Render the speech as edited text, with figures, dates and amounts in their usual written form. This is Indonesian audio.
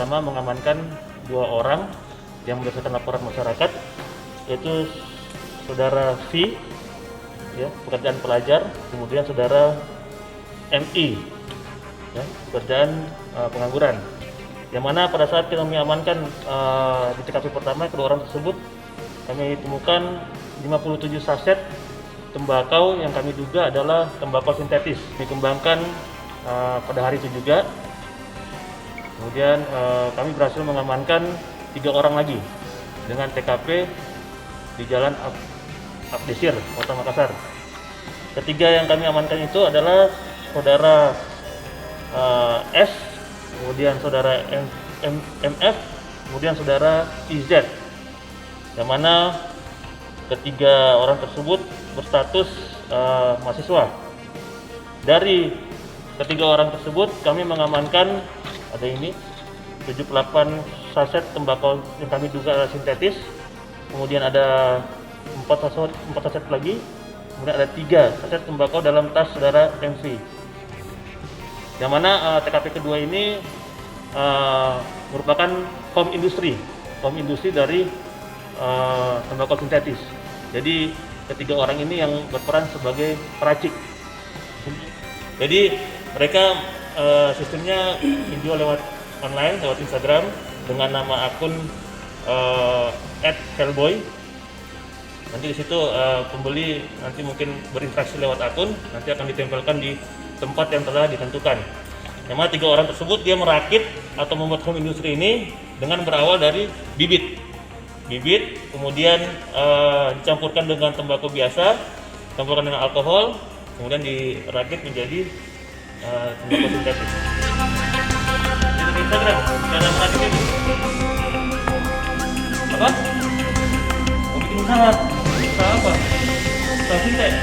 Pertama, mengamankan 2 orang yang berdasarkan laporan masyarakat, yaitu saudara V, ya, pekerjaan pelajar, kemudian saudara MI, ya, pekerjaan pengangguran. Yang mana pada saat kami amankan di TKP pertama, kedua orang tersebut kami temukan 57 saset tembakau yang kami duga adalah tembakau sintetis, dikembangkan pada hari itu juga. Kemudian kami berhasil mengamankan 3 orang lagi dengan TKP di Jalan Abdesir, Kota Makassar. Ketiga yang kami amankan itu adalah saudara S, kemudian saudara MF, kemudian saudara IZ, yang mana ketiga orang tersebut berstatus mahasiswa. Dari ketiga orang tersebut kami mengamankan ada ini 78 saset tembakau yang kami duga adalah sintetis, kemudian ada 4 saset lagi, kemudian ada 3 saset tembakau dalam tas saudara MV. Yang mana TKP kedua ini merupakan home industry dari tembakau sintetis. Jadi ketiga orang ini yang berperan sebagai peracik. Jadi mereka sistemnya video lewat online, lewat Instagram dengan nama akun @hellboy. Nanti di situ pembeli nanti mungkin berinteraksi lewat akun, nanti akan ditempelkan di tempat yang telah ditentukan. Yang mana 3 orang tersebut dia merakit atau membuat home industry ini dengan berawal dari bibit, kemudian dicampurkan dengan tembakau biasa, campurkan dengan alkohol, kemudian dirakit menjadi tembakau sintetis. Di Instagram, dalam rakit ini. Apa? Mau bikin usaha? Usaha apa? Usaha sintetis.